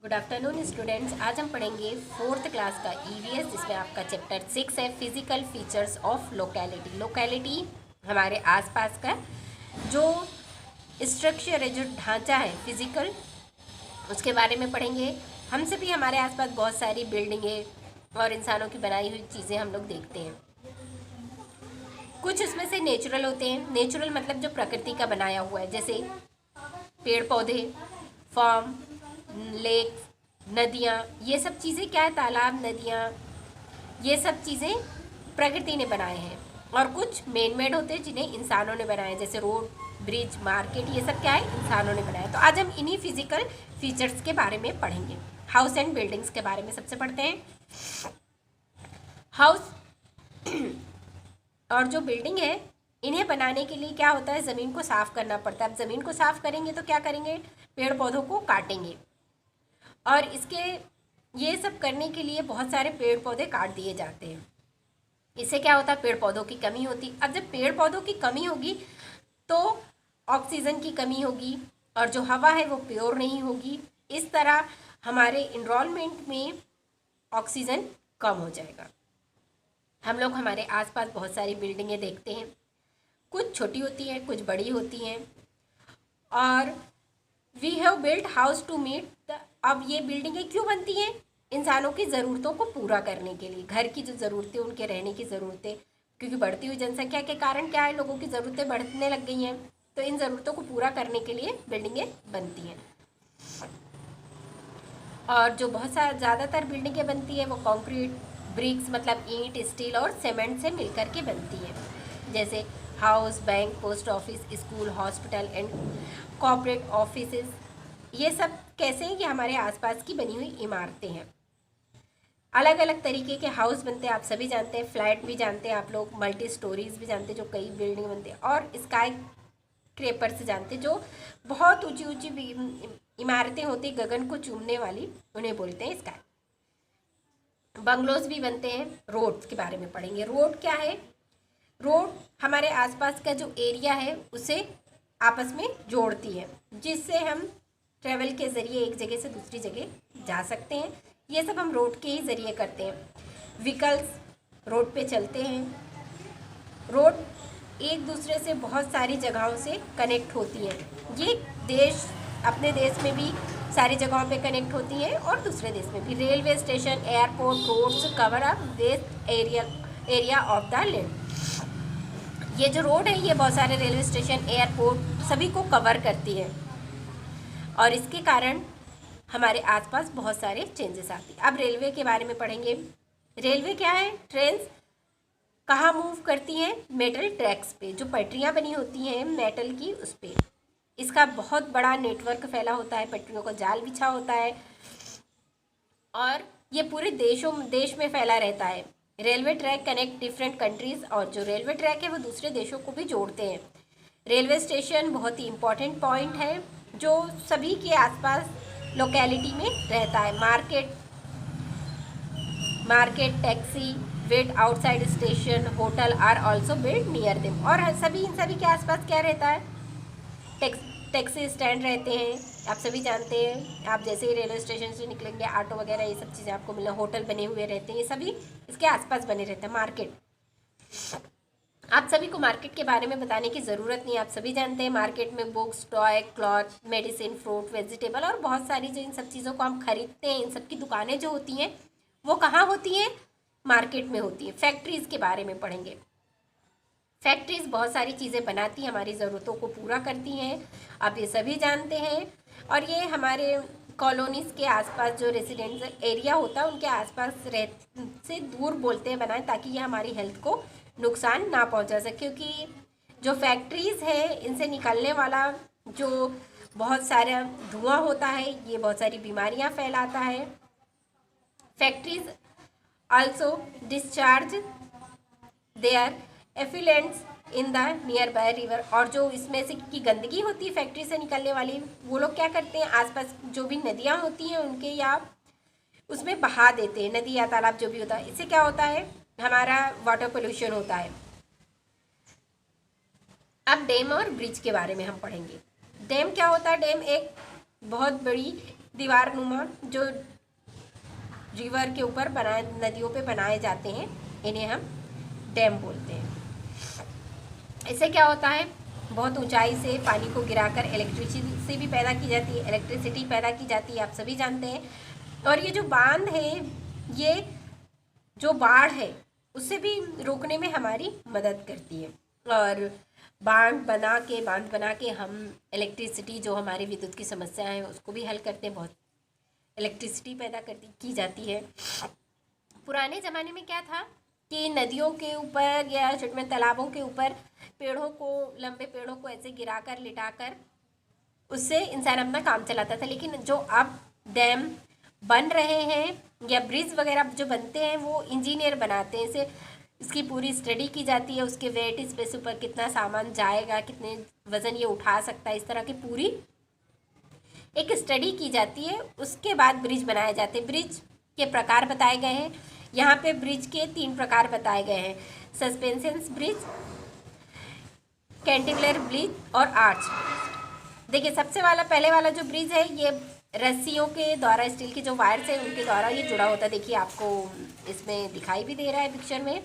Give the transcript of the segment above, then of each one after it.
Good afternoon students. आज हम पढ़ेंगे फोर्थ क्लास का ईवीएस, जिसमें आपका चैप्टर 6 है, physical features of locality. Locality हमारे आसपास का जो स्ट्रक्चर है, जो ढांचा है फिजिकल, उसके बारे में पढ़ेंगे। हमसे भी हमारे आसपास बहुत सारी बिल्डिंगें और इंसानों की बनाई हुई चीज़ें हम लोग देखते हैं। कुछ उसमें से नेचुरल होते हैं। नेचुरल मतलब जो प्रकृति का बनाया हुआ है, जैसे पेड़ पौधे, फार्म, लेक, नदियाँ, ये सब चीज़ें क्या है, तालाब, नदियाँ, ये सब चीज़ें प्रकृति ने बनाए हैं। और कुछ मेन मेड होते हैं जिन्हें इंसानों ने बनाए, जैसे रोड, ब्रिज, मार्केट, ये सब क्या है, इंसानों ने बनाया। तो आज हम इन्हीं फिजिकल फीचर्स के बारे में पढ़ेंगे। हाउस एंड बिल्डिंग्स के बारे में सबसे पढ़ते हैं। हाउस और जो बिल्डिंग है, इन्हें बनाने के लिए क्या होता है, ज़मीन को साफ़ करना पड़ता है। अब ज़मीन को साफ़ करेंगे तो क्या करेंगे, पेड़ पौधों को काटेंगे, और इसके ये सब करने के लिए बहुत सारे पेड़ पौधे काट दिए जाते हैं। इससे क्या होता है, पेड़ पौधों की कमी होती। अब जब पेड़ पौधों की कमी होगी तो ऑक्सीजन की कमी होगी, और जो हवा है वो प्योर नहीं होगी। इस तरह हमारे इन्वायरमेंट में ऑक्सीजन कम हो जाएगा। हम लोग हमारे आसपास बहुत सारी बिल्डिंगें देखते हैं, कुछ छोटी होती हैं, कुछ बड़ी होती हैं। और we have built house to meet the, अब ये बिल्डिंगें क्यों बनती हैं, इंसानों की ज़रूरतों को पूरा करने के लिए। घर की जो ज़रूरतें, उनके रहने की ज़रूरतें, क्योंकि बढ़ती हुई जनसंख्या के कारण क्या है, लोगों की ज़रूरतें बढ़ने लग गई हैं, तो इन ज़रूरतों को पूरा करने के लिए बिल्डिंगें बनती हैं। और जो बहुत सारा ज़्यादातर बिल्डिंगें बनती हैं वो कंक्रीट, ब्रिक्स मतलब ईंट, स्टील और सीमेंट से मिलकर के बनती हैं, जैसे house, bank, post office, school, hospital and corporate offices. ये सब कैसे हैं, ये हमारे आसपास की बनी हुई इमारतें हैं। अलग अलग तरीके के हाउस बनते हैं, आप सभी जानते हैं। फ्लैट भी जानते हैं आप लोग, मल्टी स्टोरीज भी जानते हैं, जो कई बिल्डिंग बनते हैं, और स्काई क्रेपर से जानते हैं, जो बहुत ऊंची ऊंची इमारतें होती, गगन को चूमने वाली, उन्हें बोलते हैं स्काई। बंगलोज भी बनते हैं। रोड के बारे में पढ़ेंगे। रोड क्या है, रोड हमारे आसपास का जो एरिया है उसे आपस में जोड़ती है, जिससे हम ट्रेवल के ज़रिए एक जगह से दूसरी जगह जा सकते हैं। ये सब हम रोड के ही ज़रिए करते हैं। व्हीकल्स रोड पे चलते हैं। रोड एक दूसरे से बहुत सारी जगहों से कनेक्ट होती हैं। ये देश, अपने देश में भी सारी जगहों पे कनेक्ट होती हैं, और दूसरे देश में भी। Railway station, airport, roads cover a vast area of the land. ये जो रोड है, ये बहुत सारे रेलवे स्टेशन, एयरपोर्ट सभी को कवर करती है, और इसके कारण हमारे आसपास बहुत सारे चेंजेस आती हैं। अब रेलवे के बारे में पढ़ेंगे। रेलवे क्या है, ट्रेन कहाँ मूव करती हैं, मेटल ट्रैक्स पे, जो पटरियाँ बनी होती हैं मेटल की, उस पर इसका बहुत बड़ा नेटवर्क फैला होता है, पटरियों का जाल बिछा होता है, और ये पूरे देश में फैला रहता है। Railway track connect different countries, और जो रेलवे ट्रैक है वो दूसरे देशों को भी जोड़ते हैं। रेलवे स्टेशन बहुत ही इम्पोर्टेंट पॉइंट है, जो सभी के आसपास लोकेलिटी में रहता है। Market, taxi, wait outside station, hotel are also build near them. और इन सभी के आसपास क्या रहता है, टैक्सी स्टैंड रहते हैं, आप सभी जानते हैं। आप जैसे ही रेलवे स्टेशन से निकलेंगे, ऑटो वगैरह ये सब चीज़ें आपको मिलना, होटल बने हुए रहते हैं, ये सभी इसके आसपास बने रहते हैं। मार्केट, आप सभी को मार्केट के बारे में बताने की ज़रूरत नहीं, आप सभी जानते हैं। मार्केट में books, toy, cloth, medicine, fruit, vegetable और बहुत सारी जो इन सब चीज़ों को हम खरीदते हैं, इन सब की दुकानें जो होती हैं वो कहाँ होती हैं, मार्केट में होती हैं। फैक्ट्रीज़ के बारे में पढ़ेंगे। फैक्ट्रीज बहुत सारी चीज़ें बनाती हैं, हमारी ज़रूरतों को पूरा करती हैं, आप ये सभी जानते हैं। और ये हमारे कॉलोनीज़ के आसपास जो रेजिडेंशियल एरिया होता है, उनके आसपास रह से दूर बोलते हैं बनाएं, ताकि ये हमारी हेल्थ को नुकसान ना पहुंचा सके। क्योंकि जो फैक्ट्रीज़ है, इनसे निकलने वाला जो बहुत सारा धुआं होता है, ये बहुत सारी बीमारियां फैलाता है। Factories also discharge their effluents in the nearby river, और जो इसमें से की गंदगी होती है फैक्ट्री से निकलने वाली, वो लोग क्या करते हैं, आसपास जो भी नदियाँ होती हैं उनके, या उसमें बहा देते हैं, नदी या तालाब जो भी होता है। इससे क्या होता है, हमारा वाटर पोल्यूशन होता है। अब डैम और ब्रिज के बारे में हम पढ़ेंगे। डैम क्या होता है, डैम एक बहुत बड़ी दीवारनुमा जो रिवर के ऊपर बनाए, नदियों पे बनाए जाते हैं, इन्हें हम डैम बोलते हैं। इससे क्या होता है, बहुत ऊंचाई से पानी को गिराकर इलेक्ट्रिसिटी भी पैदा की जाती है, इलेक्ट्रिसिटी पैदा की जाती है, आप सभी जानते हैं। और ये जो बांध है, ये जो बाढ़ है उससे भी रोकने में हमारी मदद करती है। और बांध बना के हम इलेक्ट्रिसिटी, जो हमारी विद्युत की समस्या है उसको भी हल करते हैं, बहुत इलेक्ट्रिसिटी पैदा की जाती है। पुराने ज़माने में क्या था कि नदियों के ऊपर या छोटे में तालाबों के ऊपर लंबे पेड़ों को ऐसे गिराकर लिटाकर उससे इंसान अपना काम चलाता था। लेकिन जो अब डैम बन रहे हैं या ब्रिज वगैरह जो बनते हैं, वो इंजीनियर बनाते हैं। इसे इसकी पूरी स्टडी की जाती है, उसके वेट स्पेस ऊपर कितना सामान जाएगा, कितने वज़न ये उठा सकता है, इस तरह की पूरी एक स्टडी की जाती है। उसके बाद ब्रिज बनाए जाते हैं। ब्रिज के प्रकार बताए गए हैं यहाँ पे। ब्रिज के 3 प्रकार बताए गए हैं, सस्पेंशन ब्रिज, कैंटिलीवर ब्रिज और आर्च। देखिए सबसे पहले वाला जो ब्रिज है, ये रस्सियों के द्वारा, स्टील के जो वायर्स हैं उनके द्वारा ये जुड़ा होता है। देखिए आपको इसमें दिखाई भी दे रहा है पिक्चर में।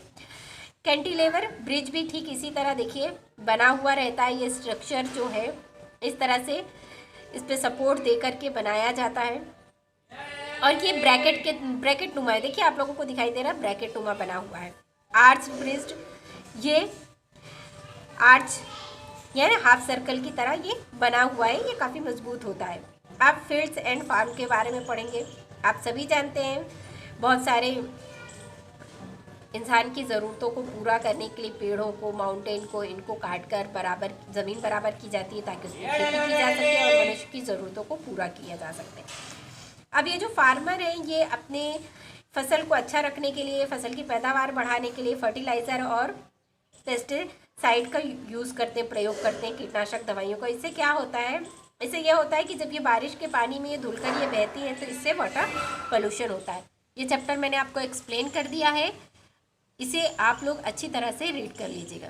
कैंटिलीवर ब्रिज भी ठीक इसी तरह देखिए बना हुआ रहता है। ये स्ट्रक्चर जो है इस तरह से इस पर सपोर्ट दे करके बनाया जाता है। और ये ब्रैकेट नुमा है, देखिए आप लोगों को दिखाई दे रहा है, ब्रैकेट नुमा बना हुआ है। आर्च ब्रिज, ये आर्च यानी हाफ सर्कल की तरह ये बना हुआ है, ये काफ़ी मजबूत होता है। आप फील्ड्स एंड फार्म के बारे में पढ़ेंगे। आप सभी जानते हैं बहुत सारे इंसान की ज़रूरतों को पूरा करने के लिए पेड़ों को, माउंटेन को, इनको काट कर ज़मीन बराबर की जाती है ताकि उसमें खेती की जा सके और मनुष्य की ज़रूरतों को पूरा किया जा सके। अब ये जो फार्मर हैं, ये अपने फसल को अच्छा रखने के लिए, फसल की पैदावार बढ़ाने के लिए फर्टिलाइज़र और पेस्टिसाइड का यूज़ करते हैं, प्रयोग करते हैं, कीटनाशक दवाइयों का। इससे क्या होता है, इससे यह होता है कि जब ये बारिश के पानी में ये धुलकर ये बहती है तो इससे वाटर पोल्यूशन होता है। ये चैप्टर मैंने आपको एक्सप्लेन कर दिया है, इसे आप लोग अच्छी तरह से रीड कर लीजिएगा।